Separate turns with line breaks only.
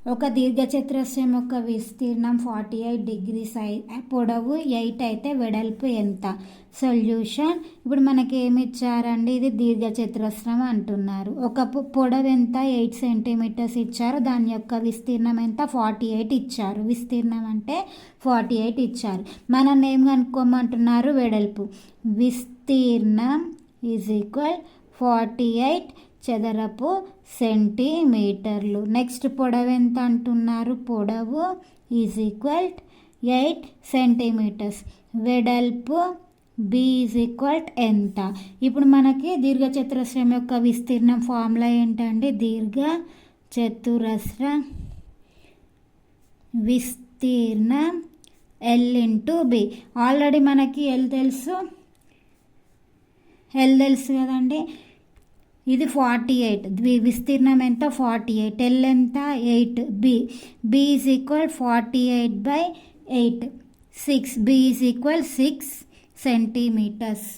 ఒక దీర్ఘచతురస్రం యొక్క విస్తీర్ణం 48 డిగ్రీస్ పొడవు 8 అయితే వెడల్పు ఎంత? సొల్యూషన్. ఇప్పుడు మనకి ఏమి ఇచ్చారండి, ఇది దీర్ఘచతురస్రం అంటున్నారు. ఒక పొడవు ఎంత 8 సెంటీమీటర్స్ ఇచ్చారు, దాని యొక్క విస్తీర్ణం ఎంత 48 ఇచ్చారు. విస్తీర్ణం అంటే 48 ఇచ్చారు. మనం ఏం కనుక్కోమంటున్నారు, వెడల్పు. విస్తీర్ణం ఈజ్ ఈక్వల్ 48 చదరపు సెంటీమీటర్లు. నెక్స్ట్ పొడవు ఎంత అంటున్నారు, పొడవు ఈజ్ ఈక్వల్ 8 సెంటీమీటర్స్. వెడల్పు బి ఈజ్ ఈక్వల్ ఎంత? ఇప్పుడు మనకి దీర్ఘచతురస్రం యొక్క విస్తీర్ణం ఫార్ములా ఏంటండి, దీర్ఘచతురస్ర విస్తీర్ణం ఎల్ ఇంటూ బి. ఆల్రెడీ మనకి ఎల్ తెలుసు కదండి. ఇది 48, విస్తీర్ణం ఎంత 48, ఎల్ ఎంత 8, B is equal 48/8, 6, B is equal 6 centimetres.